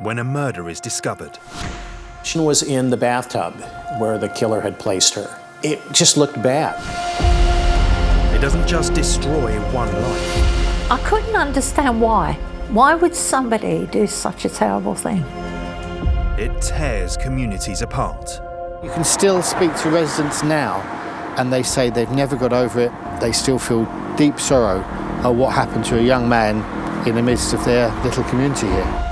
when a murder is discovered. She was in the bathtub where the killer had placed her. It just looked bad. It doesn't just destroy one life. I couldn't understand why. Why would somebody do such a terrible thing? It tears communities apart. You can still speak to residents now, and they say they've never got over it. They still feel deep sorrow at what happened to a young man in the midst of their little community here.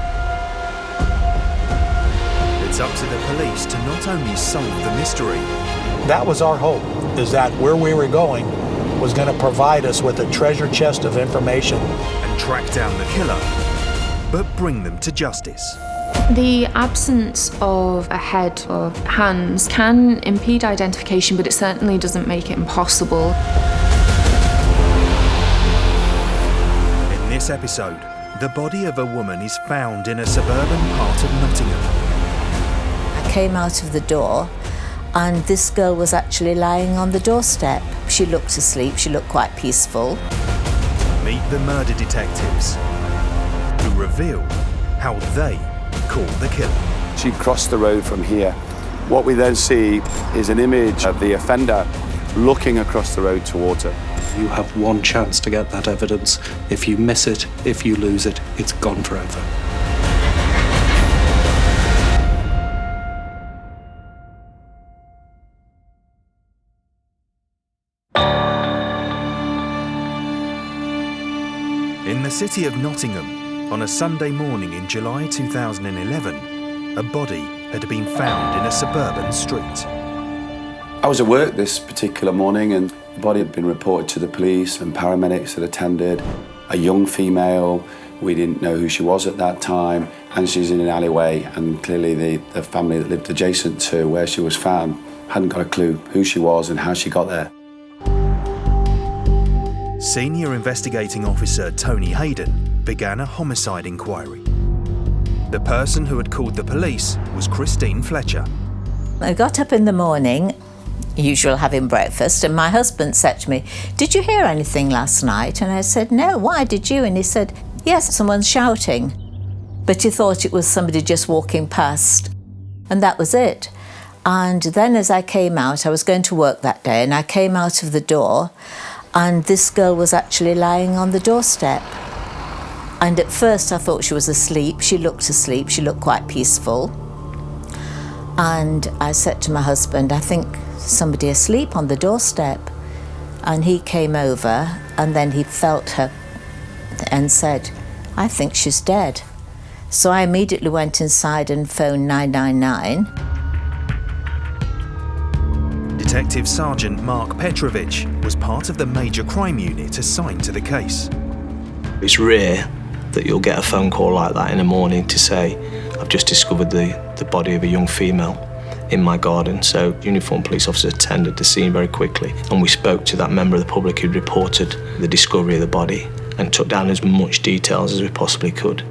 It's up to the police to not only solve the mystery. That was our hope, is that where we were going was going to provide us with a treasure chest of information. And track down the killer, but bring them to justice. The absence of a head or hands can impede identification, but it certainly doesn't make it impossible. In this episode, the body of a woman is found in a suburban part of Nottingham. I came out of the door and this girl was actually lying on the doorstep. She looked asleep, she looked quite peaceful. Meet the murder detectives, who reveal how they caught the killer. She crossed the road from here. What we then see is an image of the offender looking across the road towards her. You have one chance to get that evidence. If you miss it, if you lose it, it's gone forever. In the city of Nottingham, on a Sunday morning in July 2011, a body had been found in a suburban street. I was at work this particular morning and the body had been reported to the police and paramedics had attended. A young female, we didn't know who she was at that time, and she's in an alleyway, and clearly the family that lived adjacent to where she was found hadn't got a clue who she was and how she got there. Senior investigating officer Tony Hayden began a homicide inquiry. The person who had called the police was Christine Fletcher. I got up in the morning, usual having breakfast, and my husband said to me, "Did you hear anything last night?" And I said, "No, why did you?" And he said, "Yes, someone's shouting." But he thought it was somebody just walking past. And that was it. And then as I came out, I was going to work that day, and I came out of the door, and this girl was actually lying on the doorstep. And at first I thought she was asleep. She looked asleep. She looked quite peaceful. And I said to my husband, "I think somebody asleep on the doorstep." And he came over and then he felt her and said, "I think she's dead." So I immediately went inside and phoned 999. Detective Sergeant Mark Petrovich was part of the major crime unit assigned to the case. It's rare that you'll get a phone call like that in the morning to say, "I've just discovered the body of a young female in my garden." So uniformed police officers attended the scene very quickly, and we spoke to that member of the public who reported the discovery of the body and took down as much details as we possibly could.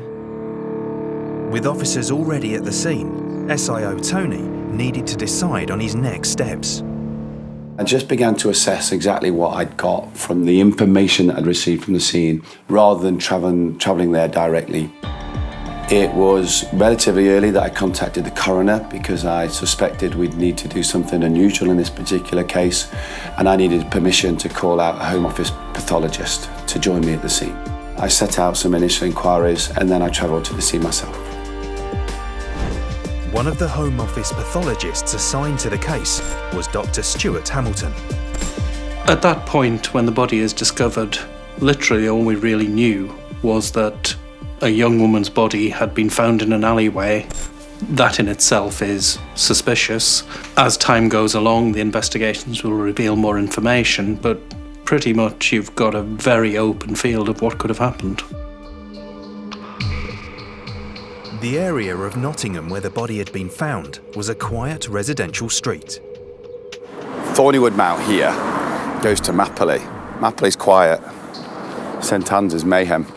With officers already at the scene, SIO Tony needed to decide on his next steps. I just began to assess exactly what I'd got from the information that I'd received from the scene, rather than travelling there directly. It was relatively early that I contacted the coroner because I suspected we'd need to do something unusual in this particular case, and I needed permission to call out a Home Office pathologist to join me at the scene. I set out some initial inquiries and then I travelled to the scene myself. One of the Home Office pathologists assigned to the case was Dr. Stuart Hamilton. At that point, when the body is discovered, literally all we really knew was that a young woman's body had been found in an alleyway. That in itself is suspicious. As time goes along, the investigations will reveal more information, but pretty much you've got a very open field of what could have happened. The area of Nottingham where the body had been found was a quiet residential street. Thornywood Mount here goes to Mapley. Mapley's quiet. St Anne's is mayhem.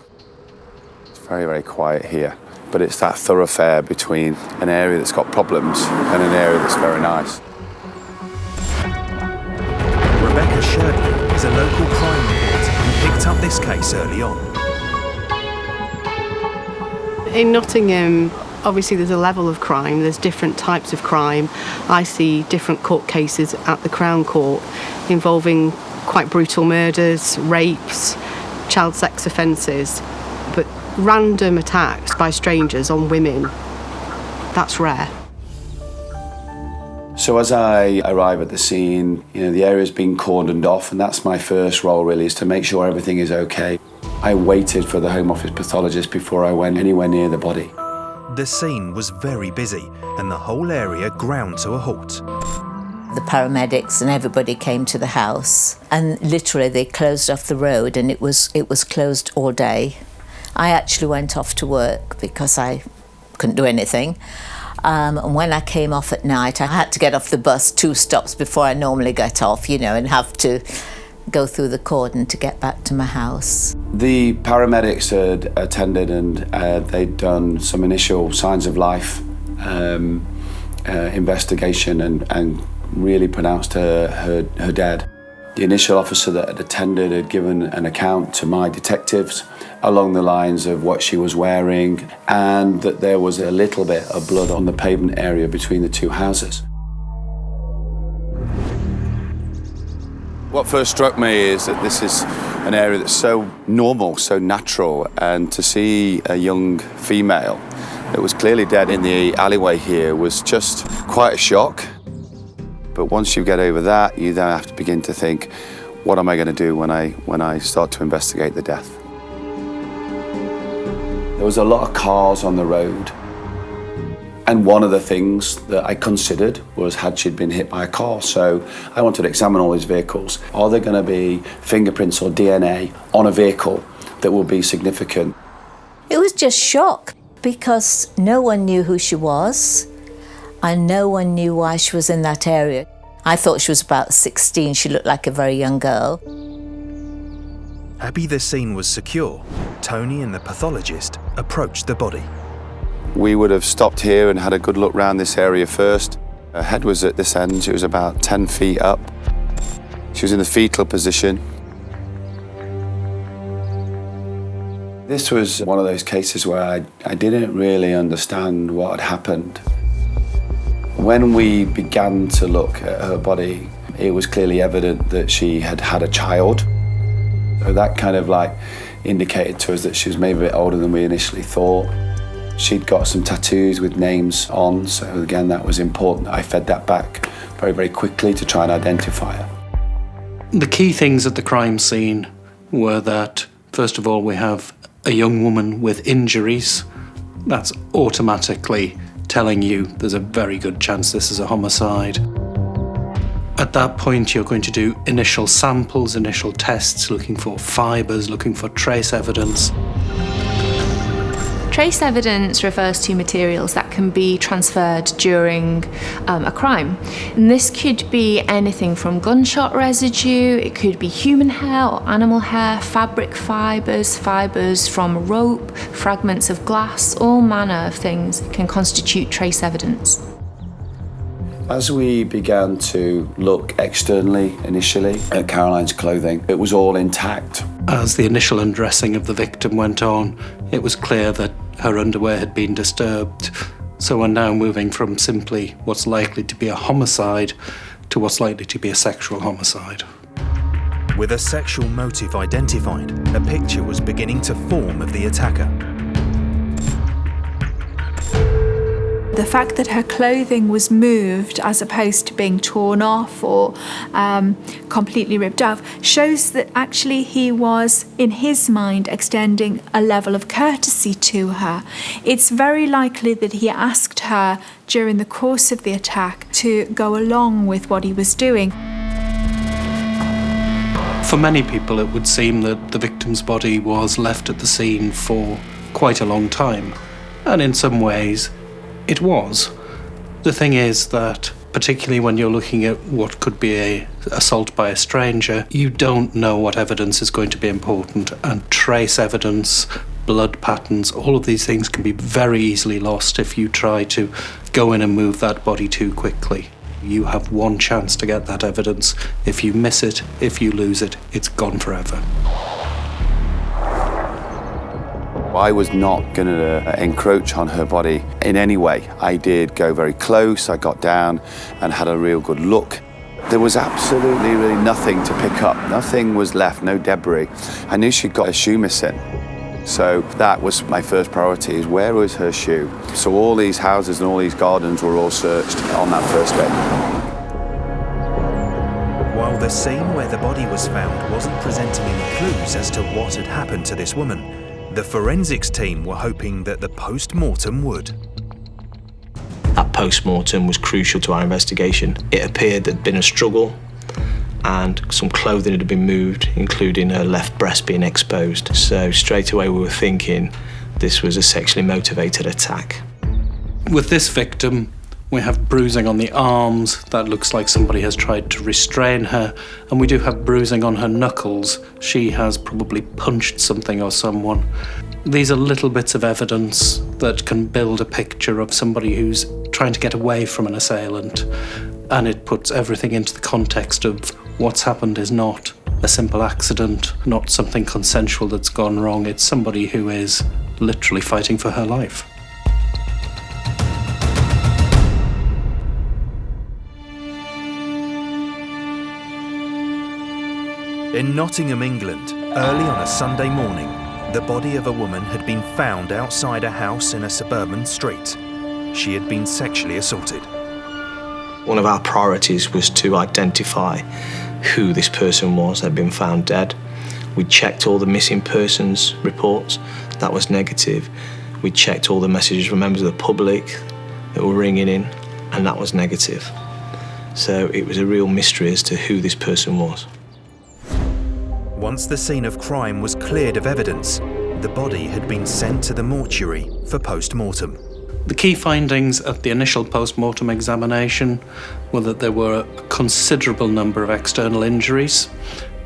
It's very, very quiet here. But it's that thoroughfare between an area that's got problems and an area that's very nice. Rebecca Sherdley is a local crime reporter who picked up this case early on. In Nottingham, Obviously there's a level of crime, there's different types of crime. I see different court cases at the Crown Court involving quite brutal murders, rapes, child sex offences, but random attacks by strangers on women, that's rare. So as I arrive at the scene, the area's been cordoned off, and that's my first role really, is to make sure everything is okay. I waited for the Home Office pathologist before I went anywhere near the body. The scene was very busy and the whole area ground to a halt. The paramedics and everybody came to the house, and literally they closed off the road, and it was closed all day. I actually went off to work because I couldn't do anything. And when I came off at night, I had to get off the bus 2 stops before I normally get off, and have to go through the cordon to get back to my house. The paramedics had attended, and they'd done some initial signs of life investigation and really pronounced her dead. The initial officer that had attended had given an account to my detectives along the lines of what she was wearing, and that there was a little bit of blood on the pavement area between the 2 houses. What first struck me is that this is an area that's so normal, so natural, and to see a young female that was clearly dead in the alleyway here was just quite a shock. But once you get over that, you then have to begin to think, what am I going to do when I start to investigate the death? There was a lot of cars on the road, and one of the things that I considered was, had she been hit by a car? So I wanted to examine all these vehicles. Are there going to be fingerprints or DNA on a vehicle that will be significant? It was just shock, because no one knew who she was, and no one knew why she was in that area. I thought she was about 16. She looked like a very young girl. Happy the scene was secure, Tony and the pathologist approached the body. We would have stopped here and had a good look round this area first. Her head was at this end. She was about 10 feet up. She was in the fetal position. This was one of those cases where I didn't really understand what had happened. When we began to look at her body, it was clearly evident that she had had a child. So that kind of indicated to us that she was maybe a bit older than we initially thought. She'd got some tattoos with names on, so again, that was important. I fed that back very, very quickly to try and identify her. The key things at the crime scene were that, first of all, we have a young woman with injuries. That's automatically telling you there's a very good chance this is a homicide. At that point, you're going to do initial samples, initial tests, looking for fibres, looking for trace evidence. Trace evidence refers to materials that can be transferred during a crime. And this could be anything from gunshot residue, it could be human hair or animal hair, fabric fibres, fibres from rope, fragments of glass, all manner of things can constitute trace evidence. As we began to look externally initially at Caroline's clothing, it was all intact. As the initial undressing of the victim went on, it was clear that her underwear had been disturbed. So we're now moving from simply what's likely to be a homicide to what's likely to be a sexual homicide. With a sexual motive identified, a picture was beginning to form of the attacker. The fact that her clothing was moved as opposed to being torn off or completely ripped off shows that actually he was, in his mind, extending a level of courtesy to her. It's very likely that he asked her during the course of the attack to go along with what he was doing. For many people, it would seem that the victim's body was left at the scene for quite a long time, and in some ways, it was. The thing is that, particularly when you're looking at what could be an assault by a stranger, you don't know what evidence is going to be important, and trace evidence, blood patterns, all of these things can be very easily lost if you try to go in and move that body too quickly. You have one chance to get that evidence. If you miss it, if you lose it, it's gone forever. I was not going to encroach on her body in any way. I did go very close, I got down and had a real good look. There was absolutely really nothing to pick up. Nothing was left, no debris. I knew she'd got a shoe missing. So that was my first priority, is where was her shoe? So all these houses and all these gardens were all searched on that first day. While the scene where the body was found wasn't presenting any clues as to what had happened to this woman, the forensics team were hoping that the post-mortem would. That post-mortem was crucial to our investigation. It appeared there'd been a struggle and some clothing had been moved, including her left breast being exposed. So straight away we were thinking this was a sexually motivated attack. With this victim, we have bruising on the arms. That looks like somebody has tried to restrain her. And we do have bruising on her knuckles. She has probably punched something or someone. These are little bits of evidence that can build a picture of somebody who's trying to get away from an assailant. And it puts everything into the context of what's happened is not a simple accident, not something consensual that's gone wrong. It's somebody who is literally fighting for her life. In Nottingham, England, early on a Sunday morning, the body of a woman had been found outside a house in a suburban street. She had been sexually assaulted. One of our priorities was to identify who this person was that had been found dead. We checked all the missing persons reports. That was negative. We checked all the messages from members of the public that were ringing in, and that was negative. So it was a real mystery as to who this person was. Once the scene of crime was cleared of evidence, the body had been sent to the mortuary for post-mortem. The key findings at the initial post-mortem examination were that there were a considerable number of external injuries.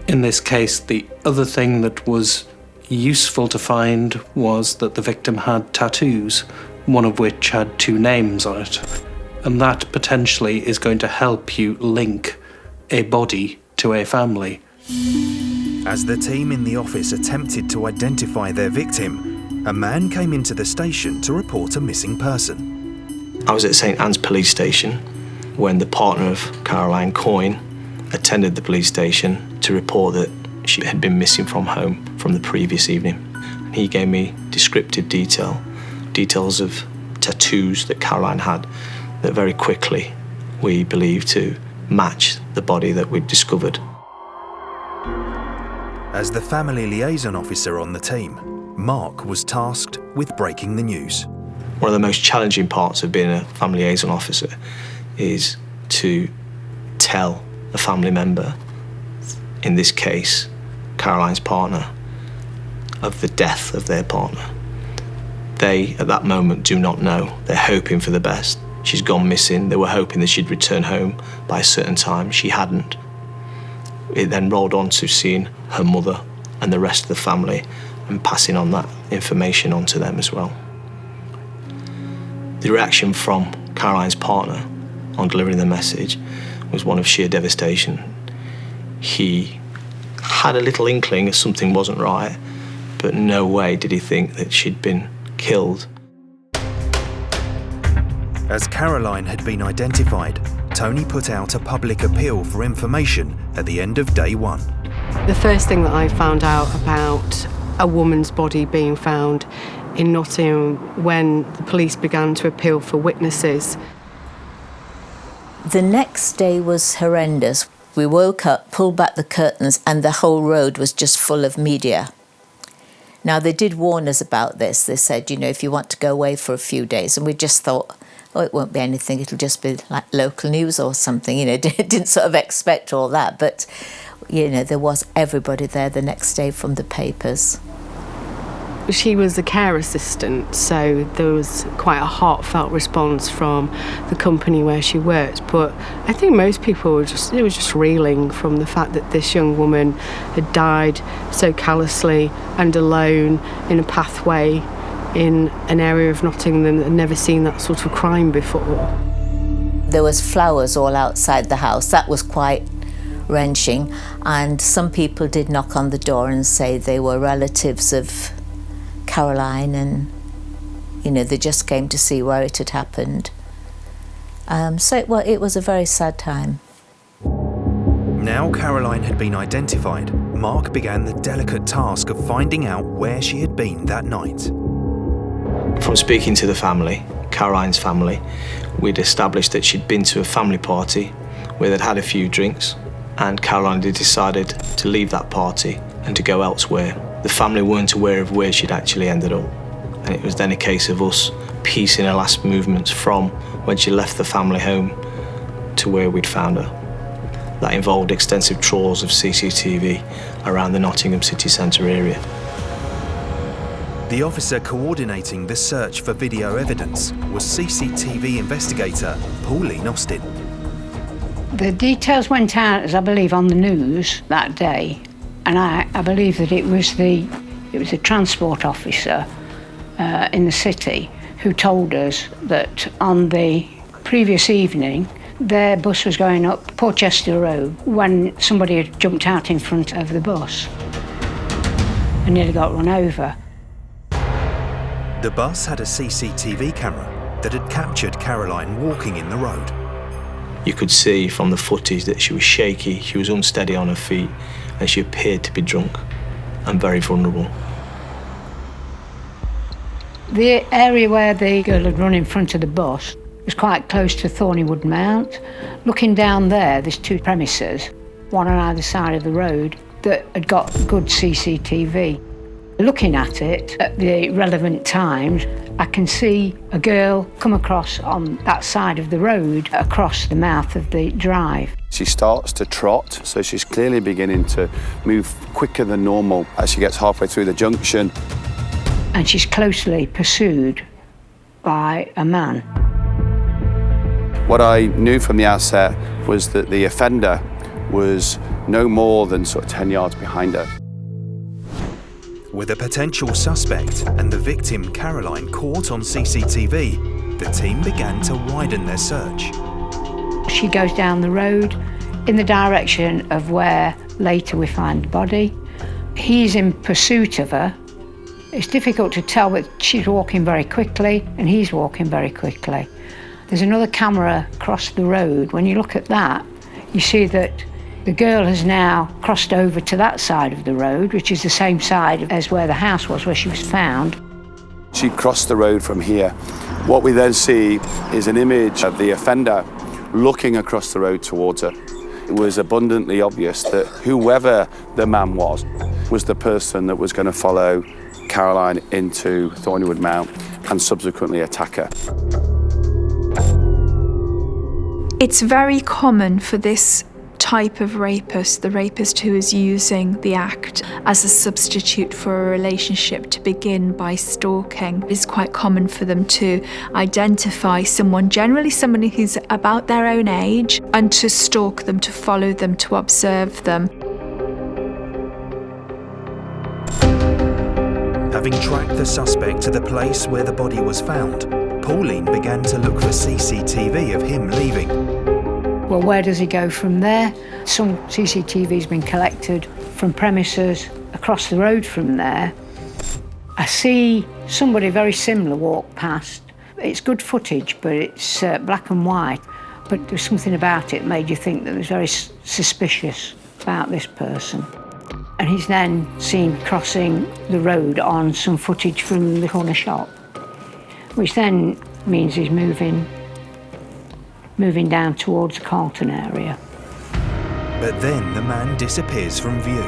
In this case, the other thing that was useful to find was that the victim had tattoos, one of which had 2 names on it. And that potentially is going to help you link a body to a family. As the team in the office attempted to identify their victim, a man came into the station to report a missing person. I was at St Anne's police station when the partner of Caroline Coyne attended the police station to report that she had been missing from home from the previous evening. And he gave me descriptive details of tattoos that Caroline had that very quickly we believed to match the body that we'd discovered. As the family liaison officer on the team, Mark was tasked with breaking the news. One of the most challenging parts of being a family liaison officer is to tell a family member, in this case, Caroline's partner, of the death of their partner. They, at that moment, do not know. They're hoping for the best. She's gone missing. They were hoping that she'd return home by a certain time. She hadn't. It then rolled on to seeing her mother and the rest of the family and passing on that information on to them as well. The reaction from Caroline's partner on delivering the message was one of sheer devastation. He had a little inkling that something wasn't right, but no way did he think that she'd been killed. As Caroline had been identified, Tony put out a public appeal for information at the end of day 1. The first thing that I found out about a woman's body being found in Nottingham when the police began to appeal for witnesses. The next day was horrendous. We woke up, pulled back the curtains, and the whole road was just full of media. Now, they did warn us about this. They said, if you want to go away for a few days, and we just thought, oh, it won't be anything, it'll just be like local news or something, didn't sort of expect all that. But, there was everybody there the next day from the papers. She was a care assistant, so there was quite a heartfelt response from the company where she worked. But I think most people were just reeling from the fact that this young woman had died so callously and alone in a pathway in an area of Nottingham that had never seen that sort of crime before. There was flowers all outside the house. That was quite wrenching. And some people did knock on the door and say they were relatives of Caroline, and, you know, they just came to see where it had happened. So it was a very sad time. Now Caroline had been identified, Mark began the delicate task of finding out where she had been that night. From speaking to the family, Caroline's family, we'd established that she'd been to a family party where they'd had a few drinks, and Caroline had decided to leave that party and to go elsewhere. The family weren't aware of where she'd actually ended up, and it was then a case of us piecing her last movements from when she left the family home to where we'd found her. That involved extensive trawls of CCTV around the Nottingham city centre area. The officer coordinating the search for video evidence was CCTV investigator Pauline Austin. The details went out, as I believe, on the news that day, and I believe that it was a transport officer in the city who told us that on the previous evening their bus was going up Porchester Road when somebody had jumped out in front of the bus and nearly got run over. The bus had a CCTV camera that had captured Caroline walking in the road. You could see from the footage that she was shaky, she was unsteady on her feet, and she appeared to be drunk and very vulnerable. The area where the girl had run in front of the bus was quite close to Thornywood Mount. Looking down there's two premises, one on either side of the road, that had got good CCTV. Looking at it at the relevant times, I can see a girl come across on that side of the road, across the mouth of the drive. She starts to trot, so she's clearly beginning to move quicker than normal as she gets halfway through the junction. And she's closely pursued by a man. What I knew from the outset was that the offender was no more than sort of 10 yards behind her. With a potential suspect and the victim Caroline caught on CCTV, the team began to widen their search. She goes down the road in the direction of where later we find the body. He's in pursuit of her. It's difficult to tell, but she's walking very quickly and he's walking very quickly. There's another camera across the road. When you look at that, you see that the girl has now crossed over to that side of the road, which is the same side as where the house was, where she was found. She crossed the road from here. What we then see is an image of the offender looking across the road towards her. It was abundantly obvious that whoever the man was the person that was going to follow Caroline into Thornywood Mount and subsequently attack her. It's very common for this type of rapist, the rapist who is using the act as a substitute for a relationship, to begin by stalking. It's quite common for them to identify someone, generally somebody who's about their own age, and to stalk them, to follow them, to observe them. Having tracked the suspect to the place where the body was found, Pauline began to look for CCTV of him leaving. Well, where does he go from there? Some CCTV's been collected from premises across the road from there. I see somebody very similar walk past. It's good footage, but it's black and white. But there's something about it that made you think that it was very suspicious about this person. And he's then seen crossing the road on some footage from the corner shop, which then means he's moving down towards the Carlton area. But then the man disappears from view.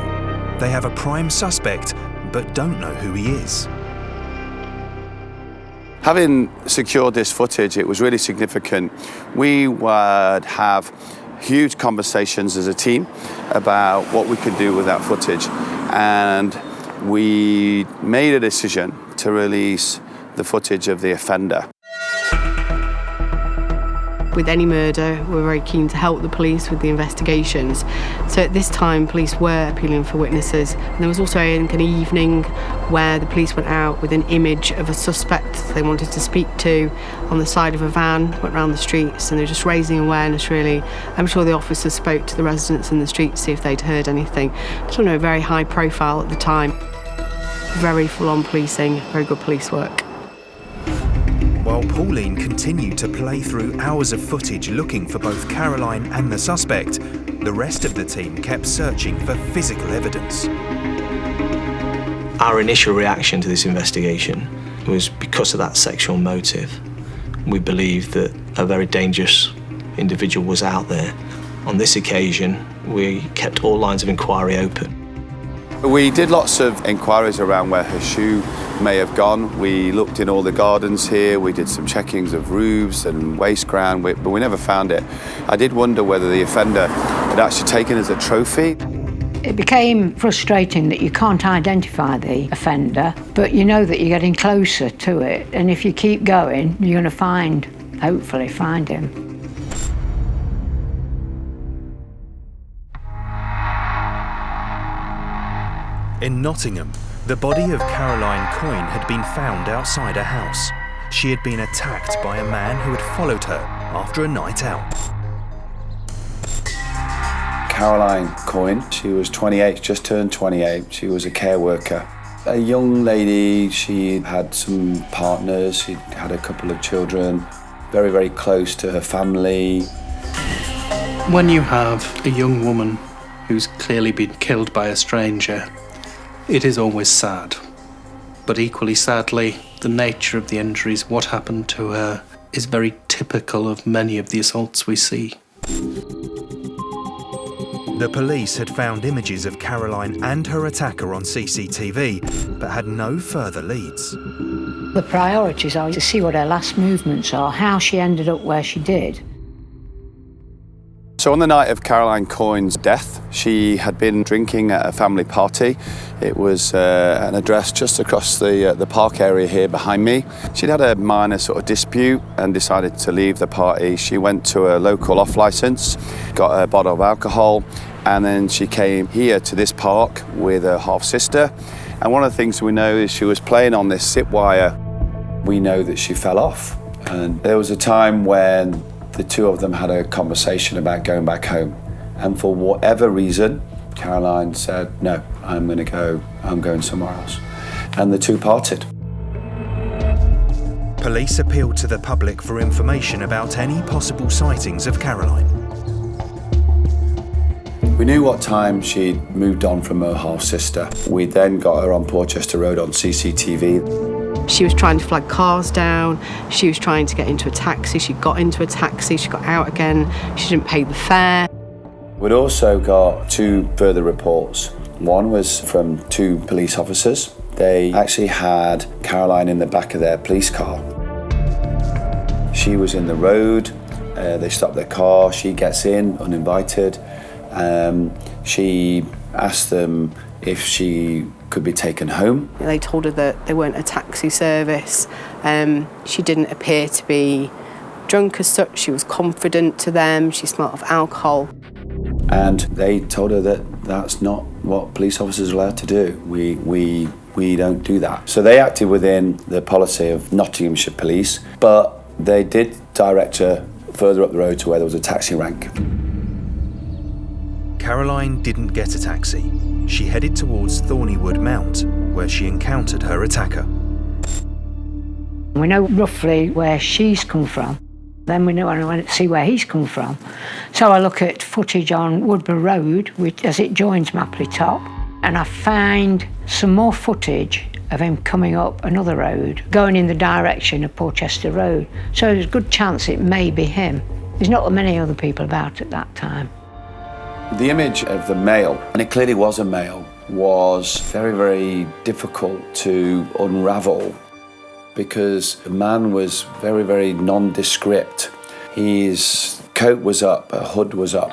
They have a prime suspect, but don't know who he is. Having secured this footage, it was really significant. We would have huge conversations as a team about what we could do with that footage, and we made a decision to release the footage of the offender. With any murder, we're very keen to help the police with the investigations. So at this time, police were appealing for witnesses. And there was also an evening where the police went out with an image of a suspect they wanted to speak to on the side of a van, went around the streets, and they're just raising awareness, really. I'm sure the officers spoke to the residents in the street to see if they'd heard anything. Just on a very high profile at the time. Very full-on policing, very good police work. While Pauline continued to play through hours of footage looking for both Caroline and the suspect, the rest of the team kept searching for physical evidence. Our initial reaction to this investigation was because of that sexual motive. We believed that a very dangerous individual was out there. On this occasion, we kept all lines of inquiry open. We did lots of inquiries around where her shoe may have gone. We looked in all the gardens here, we did some checkings of roofs and waste ground, but we never found it. I did wonder whether the offender had actually taken it as a trophy. It became frustrating that you can't identify the offender, but you know that you're getting closer to it, and if you keep going, you're going to hopefully find him. In Nottingham, the body of Caroline Coyne had been found outside a house. She had been attacked by a man who had followed her after a night out. Caroline Coyne, she was 28, just turned 28. She was a care worker. A young lady, she had some partners, she had a couple of children, very, very close to her family. When you have a young woman who's clearly been killed by a stranger, it is always sad. But equally sadly, the nature of the injuries, what happened to her, is very typical of many of the assaults we see. The police had found images of Caroline and her attacker on CCTV, but had no further leads. The priorities are to see what her last movements are, how she ended up where she did. So on the night of Caroline Coyne's death, she had been drinking at a family party. It was an address just across the park area here behind me. She'd had a minor sort of dispute and decided to leave the party. She went to a local off-licence, got a bottle of alcohol, and then she came here to this park with her half-sister. And one of the things we know is she was playing on this zip wire. We know that she fell off. And there was a time when the two of them had a conversation about going back home. And for whatever reason, Caroline said, no, I'm going somewhere else. And the two parted. Police appealed to the public for information about any possible sightings of Caroline. We knew what time she'd moved on from her half-sister. We then got her on Porchester Road on CCTV. She was trying to flag cars down, she was trying to get into a taxi, she got into a taxi, she got out again, she didn't pay the fare. We'd also got two further reports. One was from two police officers. They actually had Caroline in the back of their police car. She was in the road, they stopped their car, she gets in uninvited. She asked them if she could be taken home. They told her that they weren't a taxi service. She didn't appear to be drunk as such. She was confident to them. She smelled of alcohol. And they told her that that's not what police officers are allowed to do. We don't do that. So they acted within the policy of Nottinghamshire Police, but they did direct her further up the road to where there was a taxi rank. Caroline didn't get a taxi. She headed towards Thornywood Mount, where she encountered her attacker. We know roughly where she's come from. Then we know I want to see where he's come from. So I look at footage on Woodbury Road, as it joins Mapley Top, and I find some more footage of him coming up another road, going in the direction of Porchester Road. So there's a good chance it may be him. There's not many other people about at that time. The image of the male, and it clearly was a male, was very, very difficult to unravel because the man was very, very nondescript. His coat was up, a hood was up.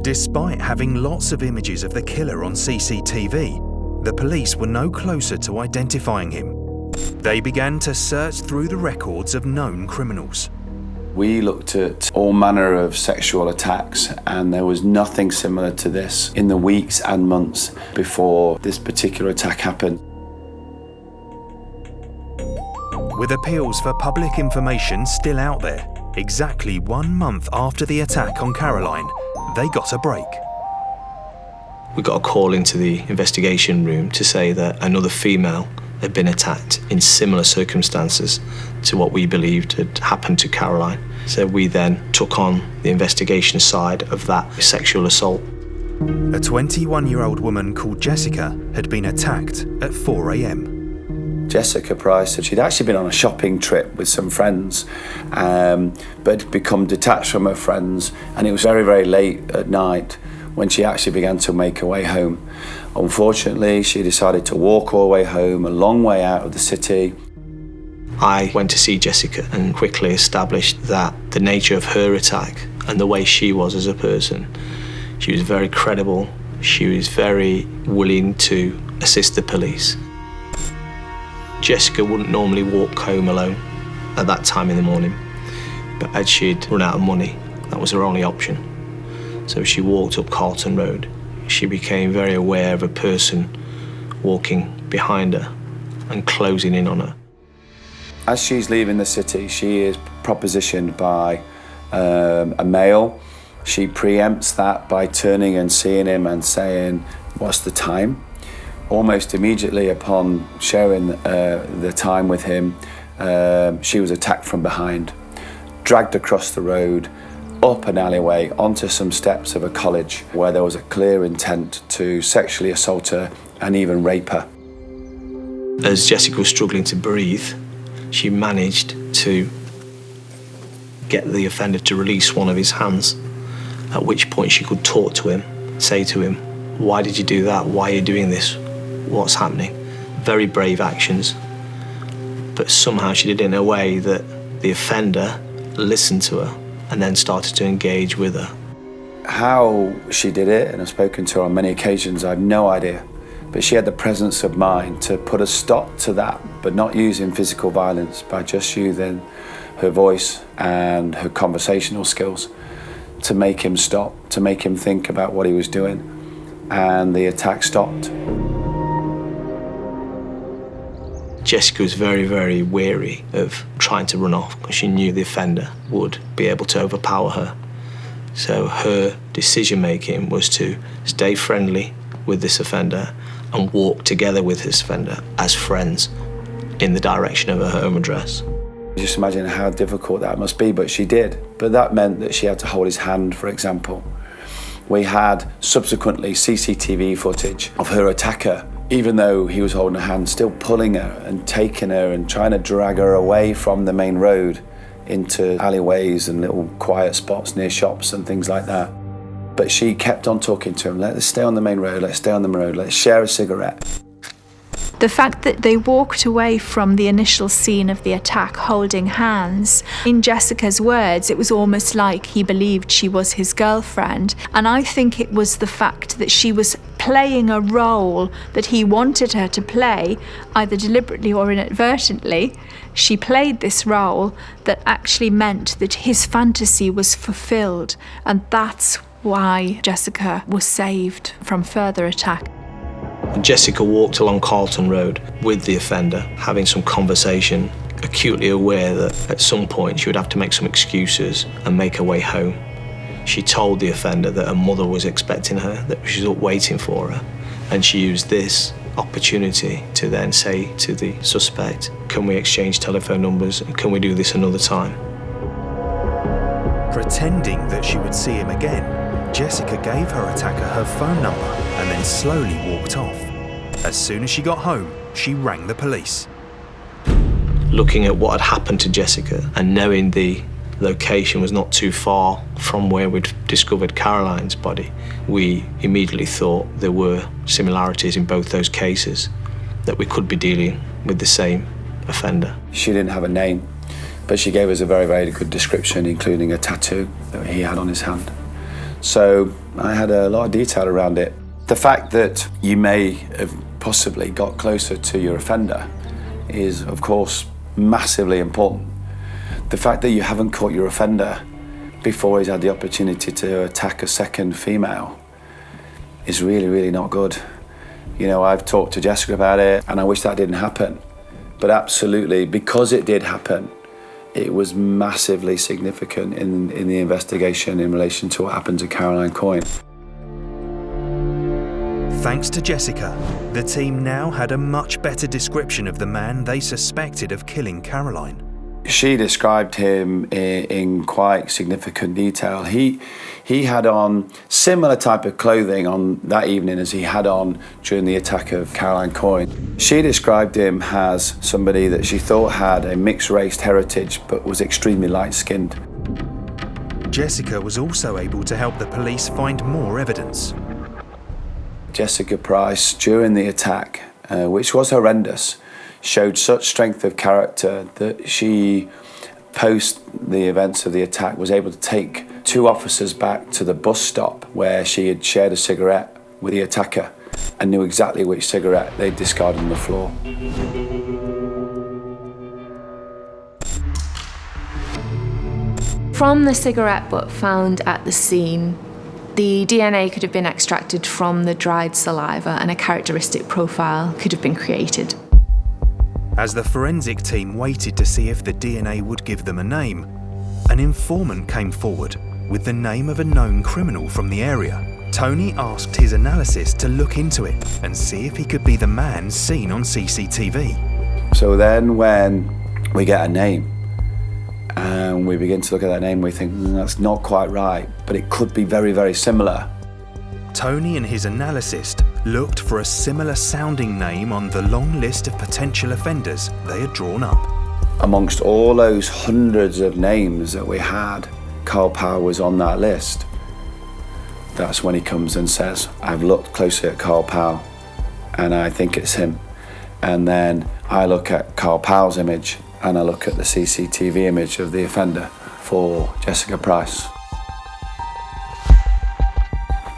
Despite having lots of images of the killer on CCTV, the police were no closer to identifying him. They began to search through the records of known criminals. We looked at all manner of sexual attacks, and there was nothing similar to this in the weeks and months before this particular attack happened. With appeals for public information still out there, exactly 1 month after the attack on Caroline, they got a break. We got a call into the investigation room to say that another female had been attacked in similar circumstances to what we believed had happened to Caroline. So we then took on the investigation side of that sexual assault. A 21-year-old woman called Jessica had been attacked at 4 a.m. Jessica Price said she'd actually been on a shopping trip with some friends, but had become detached from her friends, and it was very, very late at night when she actually began to make her way home. Unfortunately, she decided to walk all the way home, a long way out of the city. I went to see Jessica and quickly established that the nature of her attack and the way she was as a person, she was very credible, she was very willing to assist the police. Jessica wouldn't normally walk home alone at that time in the morning, but as she'd run out of money, that was her only option. So she walked up Carlton Road. She became very aware of a person walking behind her and closing in on her. As she's leaving the city, she is propositioned by a male. She preempts that by turning and seeing him and saying, "What's the time?" Almost immediately upon sharing the time with him, she was attacked from behind, dragged across the road, up an alleyway, onto some steps of a college where there was a clear intent to sexually assault her and even rape her. As Jessica was struggling to breathe, she managed to get the offender to release one of his hands, at which point she could talk to him, say to him, "Why did you do that? Why are you doing this? What's happening?" Very brave actions, but somehow she did it in a way that the offender listened to her and then started to engage with her. How she did it, and I've spoken to her on many occasions, I have no idea. But she had the presence of mind to put a stop to that, but not using physical violence, by just using her voice and her conversational skills to make him stop, to make him think about what he was doing, and the attack stopped. Jessica was very, very wary of trying to run off because she knew the offender would be able to overpower her. So her decision-making was to stay friendly with this offender and walk together with this offender as friends in the direction of her home address. Just imagine how difficult that must be, but she did. But that meant that she had to hold his hand, for example. We had subsequently CCTV footage of her attacker, even though he was holding her hand, still pulling her and taking her and trying to drag her away from the main road into alleyways and little quiet spots near shops and things like that. But she kept on talking to him, let's stay on the main road, let's stay on the road, let's share a cigarette. The fact that they walked away from the initial scene of the attack holding hands, in Jessica's words, it was almost like he believed she was his girlfriend. And I think it was the fact that she was playing a role that he wanted her to play, either deliberately or inadvertently. She played this role that actually meant that his fantasy was fulfilled. And that's why Jessica was saved from further attack. Jessica walked along Carlton Road with the offender, having some conversation, acutely aware that at some point she would have to make some excuses and make her way home. She told the offender that her mother was expecting her, that she was up waiting for her, and she used this opportunity to then say to the suspect, "Can we exchange telephone numbers? Can we do this another time?" Pretending that she would see him again, Jessica gave her attacker her phone number and then slowly walked off. As soon as she got home, she rang the police. Looking at what had happened to Jessica and knowing the location was not too far from where we'd discovered Caroline's body, we immediately thought there were similarities in both those cases, that we could be dealing with the same offender. She didn't have a name, but she gave us a very, very good description, including a tattoo that he had on his hand. So I had a lot of detail around it. The fact that you may have possibly got closer to your offender is, of course, massively important. The fact that you haven't caught your offender before he's had the opportunity to attack a second female is really, really not good. You know, I've talked to Jessica about it and I wish that didn't happen. But absolutely, because it did happen, it was massively significant in the investigation in relation to what happened to Caroline Coyne. Thanks to Jessica, the team now had a much better description of the man they suspected of killing Caroline. She described him in quite significant detail. He had on similar type of clothing on that evening as he had on during the attack of Caroline Coyne. She described him as somebody that she thought had a mixed-race heritage but was extremely light-skinned. Jessica was also able to help the police find more evidence. Jessica Price, during the attack, which was horrendous, showed such strength of character that she, post the events of the attack, was able to take 2 officers back to the bus stop where she had shared a cigarette with the attacker and knew exactly which cigarette they'd discarded on the floor. From the cigarette butt found at the scene, the DNA could have been extracted from the dried saliva and a characteristic profile could have been created. As the forensic team waited to see if the DNA would give them a name, an informant came forward with the name of a known criminal from the area. Tony asked his analysis to look into it and see if he could be the man seen on CCTV. So then when we get a name and we begin to look at that name, we think, that's not quite right, but it could be very, very similar. Tony and his analyst looked for a similar sounding name on the long list of potential offenders they had drawn up. Amongst all those hundreds of names that we had, Carl Powell was on that list. That's when he comes and says, I've looked closely at Carl Powell and I think it's him. And then I look at Carl Powell's image and I look at the CCTV image of the offender for Jessica Price.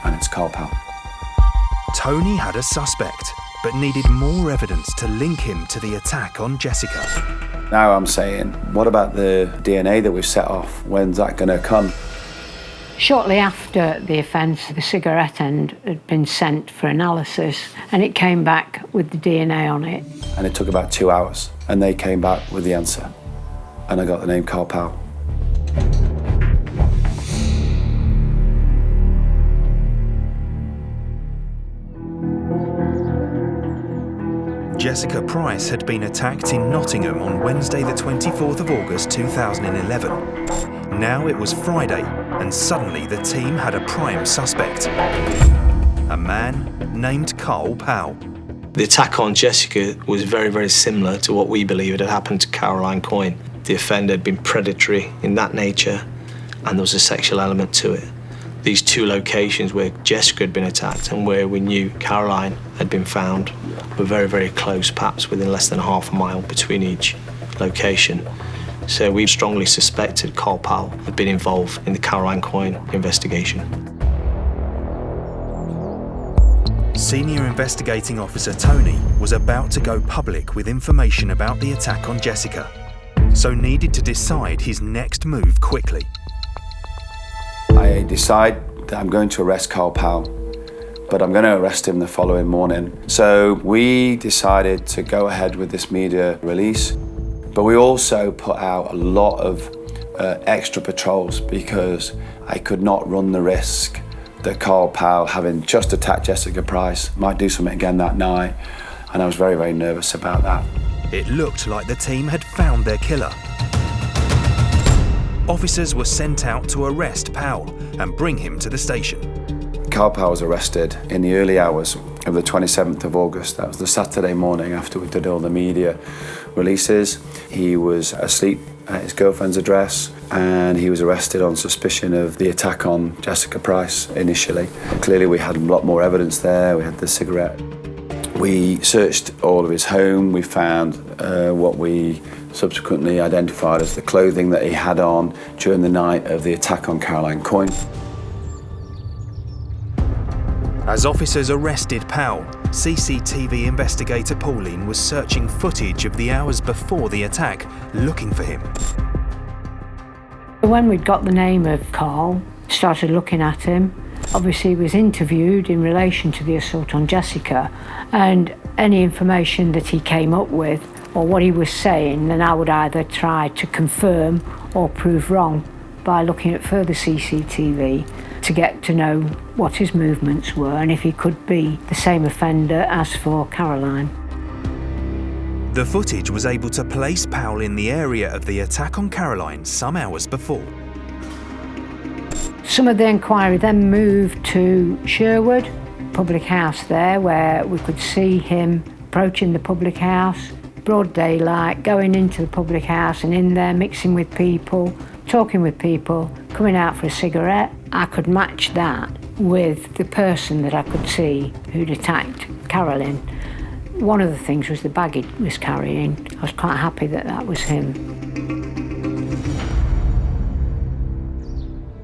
And it's Carl Powell. Tony had a suspect, but needed more evidence to link him to the attack on Jessica. Now I'm saying, what about the DNA that we've set off? When's that going to come? Shortly after the offence, the cigarette end had been sent for analysis and it came back with the DNA on it. And it took about 2 hours and they came back with the answer. And I got the name Carl Powell. Jessica Price had been attacked in Nottingham on Wednesday the 24th of August 2011. Now it was Friday, and suddenly the team had a prime suspect. A man named Carl Powell. The attack on Jessica was very, very similar to what we believe had happened to Caroline Coyne. The offender had been predatory in that nature, and there was a sexual element to it. These 2 locations where Jessica had been attacked and where we knew Caroline had been found were very, very close, perhaps within less than half a mile between each location. So we strongly suspected Carl Powell had been involved in the Caroline Coyne investigation. Senior Investigating Officer Tony was about to go public with information about the attack on Jessica, so needed to decide his next move quickly. I decide that I'm going to arrest Carl Powell, but I'm going to arrest him the following morning. So we decided to go ahead with this media release, but we also put out a lot of extra patrols because I could not run the risk that Carl Powell, having just attacked Jessica Price, might do something again that night, and I was very, very nervous about that. It looked like the team had found their killer. Officers were sent out to arrest Powell and bring him to the station. Carl Powell was arrested in the early hours of the 27th of August. That was the Saturday morning after we did all the media releases. He was asleep at his girlfriend's address and he was arrested on suspicion of the attack on Jessica Price initially. Clearly we had a lot more evidence there. We had the cigarette. We searched all of his home. We found what we subsequently identified as the clothing that he had on during the night of the attack on Caroline Coyne. As officers arrested Powell, CCTV investigator Pauline was searching footage of the hours before the attack, looking for him. When we'd got the name of Carl, started looking at him, obviously he was interviewed in relation to the assault on Jessica, and any information that he came up with or what he was saying, then I would either try to confirm or prove wrong by looking at further CCTV. to get to know what his movements were and if he could be the same offender as for Caroline. The footage was able to place Powell in the area of the attack on Caroline some hours before. Some of the inquiry then moved to Sherwood, public house there, where we could see him approaching the public house, broad daylight, going into the public house and in there mixing with people, talking with people, coming out for a cigarette. I could match that with the person that I could see who'd attacked Caroline. One of the things was the bag he was carrying. I was quite happy that that was him.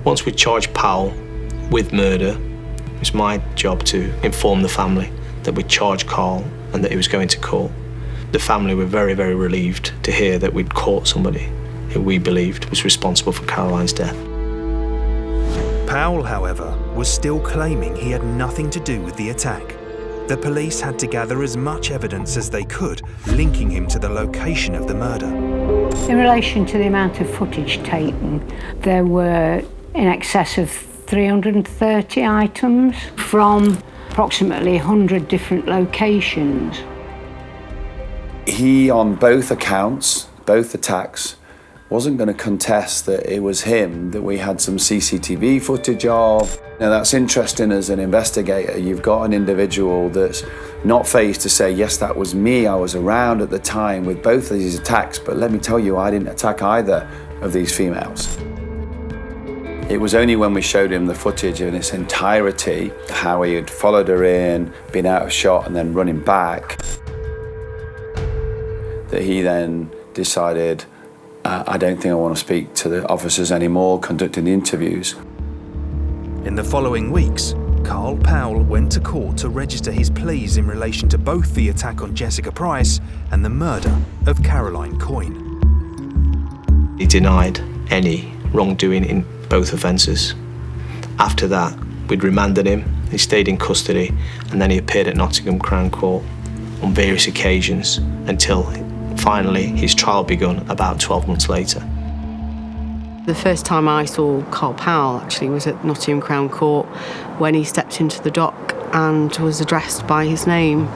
Once we charged Powell with murder, it was my job to inform the family that we'd charged Carl and that he was going to court. The family were very, very relieved to hear that we'd caught somebody who we believed was responsible for Caroline's death. Powell, however, was still claiming he had nothing to do with the attack. The police had to gather as much evidence as they could, linking him to the location of the murder. In relation to the amount of footage taken, there were in excess of 330 items from approximately 100 different locations. He, on both accounts, both attacks, wasn't going to contest that it was him that we had some CCTV footage of. Now that's interesting as an investigator. You've got an individual that's not phased to say, yes, that was me, I was around at the time with both of these attacks, but let me tell you, I didn't attack either of these females. It was only when we showed him the footage in its entirety, how he had followed her in, been out of shot and then running back, that he then decided, I don't think I want to speak to the officers anymore, conducting the interviews. In the following weeks, Carl Powell went to court to register his pleas in relation to both the attack on Jessica Price and the murder of Caroline Coyne. He denied any wrongdoing in both offences. After that, we'd remanded him, he stayed in custody, and then he appeared at Nottingham Crown Court on various occasions until finally his trial begun about 12 months later. The first time I saw Carl Powell actually was at Nottingham Crown Court when he stepped into the dock and was addressed by his name,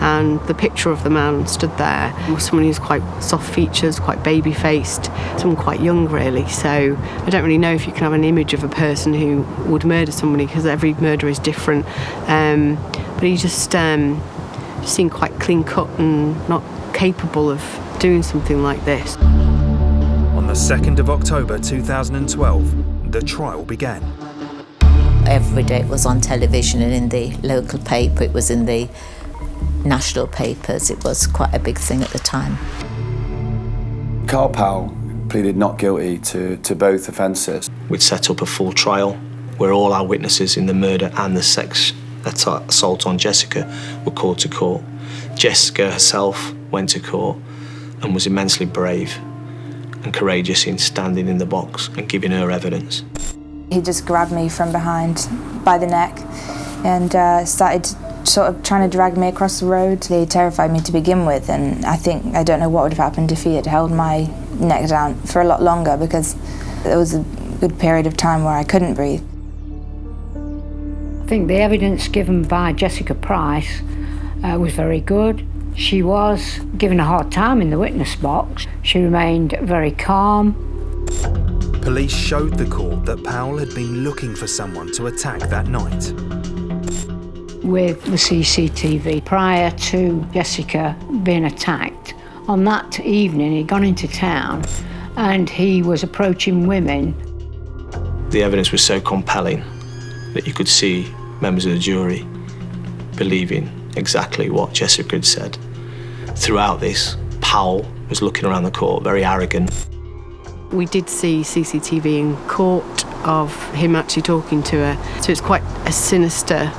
and the picture of the man stood there was someone who's quite soft features, quite baby-faced, someone quite young really, so I don't really know if you can have an image of a person who would murder somebody because every murder is different, but he just seemed quite clean-cut and not capable of doing something like this. On the 2nd of October 2012, the trial began. Every day it was on television and in the local paper, it was in the national papers. It was quite a big thing at the time. Carl Powell pleaded not guilty to both offences. We'd set up a full trial where all our witnesses in the murder and the sex assault on Jessica were called to court. Jessica herself went to court and was immensely brave and courageous in standing in the box and giving her evidence. He just grabbed me from behind by the neck and started sort of trying to drag me across the road. He terrified me to begin with, and I don't know what would have happened if he had held my neck down for a lot longer, because there was a good period of time where I couldn't breathe. I think the evidence given by Jessica Price was very good. She was given a hard time in the witness box. She remained very calm. Police showed the court that Powell had been looking for someone to attack that night. With the CCTV, prior to Jessica being attacked, on that evening he'd gone into town and he was approaching women. The evidence was so compelling that you could see members of the jury believing exactly what Jessica had said. Throughout this, Powell was looking around the court, very arrogant. We did see CCTV in court of him actually talking to her, so it's quite a sinister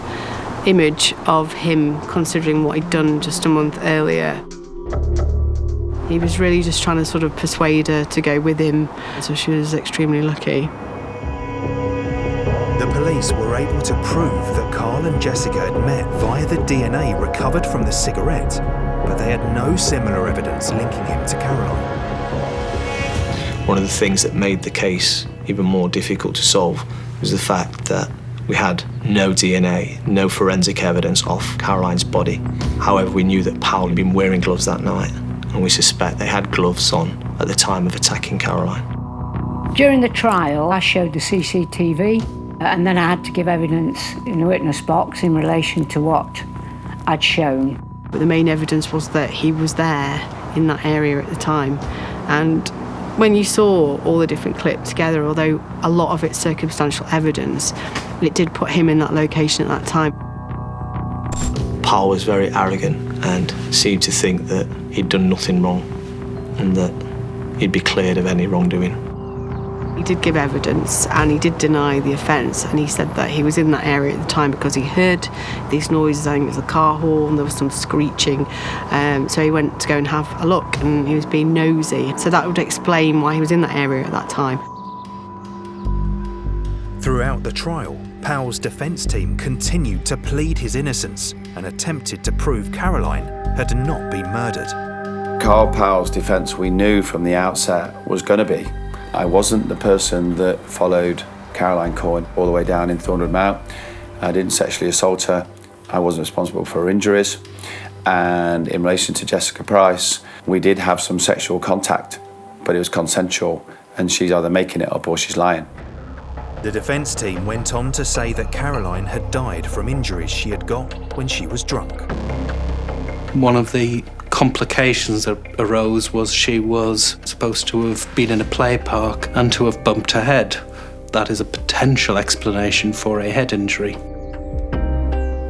image of him considering what he'd done just a month earlier. He was really just trying to sort of persuade her to go with him, so she was extremely lucky. The police were able to prove that Carl and Jessica had met via the DNA recovered from the cigarette, but they had no similar evidence linking him to Caroline. One of the things that made the case even more difficult to solve was the fact that we had no DNA, no forensic evidence of Caroline's body. However, we knew that Powell had been wearing gloves that night, and we suspect they had gloves on at the time of attacking Caroline. During the trial, I showed the CCTV, and then I had to give evidence in the witness box in relation to what I'd shown. But the main evidence was that he was there in that area at the time. And when you saw all the different clips together, although a lot of it's circumstantial evidence, it did put him in that location at that time. Powell was very arrogant and seemed to think that he'd done nothing wrong and that he'd be cleared of any wrongdoing. He did give evidence and he did deny the offence, and he said that he was in that area at the time because he heard these noises. I think it was a car horn, there was some screeching, so he went to go and have a look and he was being nosy. So that would explain why he was in that area at that time. Throughout the trial, Powell's defence team continued to plead his innocence and attempted to prove Caroline had not been murdered. Carl Powell's defence, we knew from the outset, was going to be. I wasn't the person that followed Caroline Coyne all the way down in Thornwood Mount. I didn't sexually assault her. I wasn't responsible for her injuries. And in relation to Jessica Price, we did have some sexual contact, but it was consensual, and she's either making it up or she's lying. The defence team went on to say that Caroline had died from injuries she had got when she was drunk. One of the complications that arose was she was supposed to have been in a play park and to have bumped her head. That is a potential explanation for a head injury.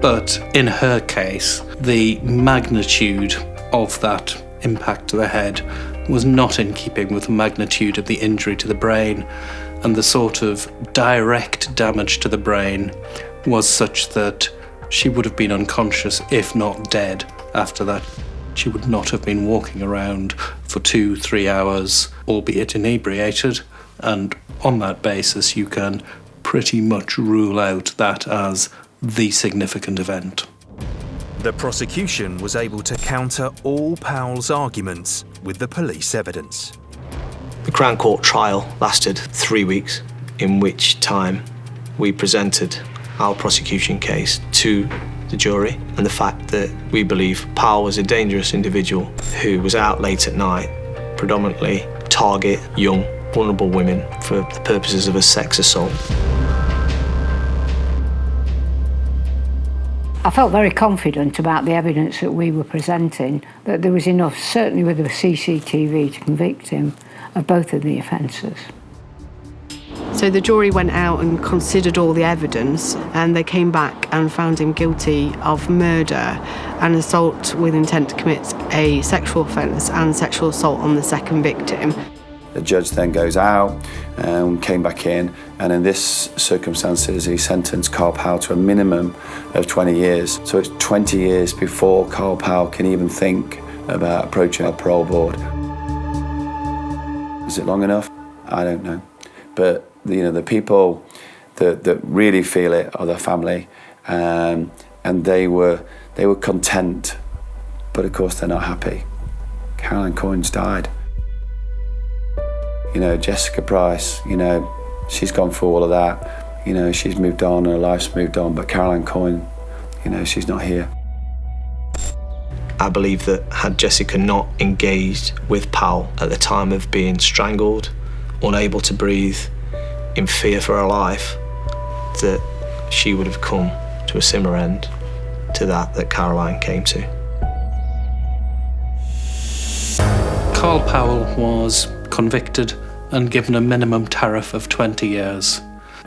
But in her case, the magnitude of that impact to the head was not in keeping with the magnitude of the injury to the brain, and the sort of direct damage to the brain was such that she would have been unconscious, if not dead, after that. She would not have been walking around for 2-3 hours, albeit inebriated, and on that basis you can pretty much rule out that as the significant event. The prosecution was able to counter all Powell's arguments with the police evidence. The Crown Court trial lasted 3 weeks, in which time we presented our prosecution case to the jury, and the fact that we believe Powell was a dangerous individual who was out late at night, predominantly target young, vulnerable women for the purposes of a sex assault. I felt very confident about the evidence that we were presenting, that there was enough, certainly with the CCTV, to convict him of both of the offences. So the jury went out and considered all the evidence, and they came back and found him guilty of murder and assault with intent to commit a sexual offence and sexual assault on the second victim. The judge then goes out and came back in, and in this circumstances he sentenced Carl Powell to a minimum of 20 years. So it's 20 years before Carl Powell can even think about approaching a parole board. Is it long enough? I don't know. But the people that really feel it are the family, and they were content, but of course they're not happy. Caroline Coyne's died. Jessica Price, she's gone through all of that. She's moved on, her life's moved on, but Caroline Coyne, she's not here. I believe that had Jessica not engaged with Powell at the time of being strangled, unable to breathe, in fear for her life, that she would have come to a similar end to that Caroline came to. Carl Powell was convicted and given a minimum tariff of 20 years.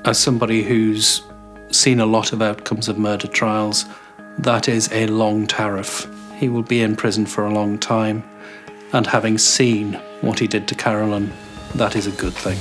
As somebody who's seen a lot of outcomes of murder trials, that is a long tariff. He will be in prison for a long time, and having seen what he did to Caroline, that is a good thing.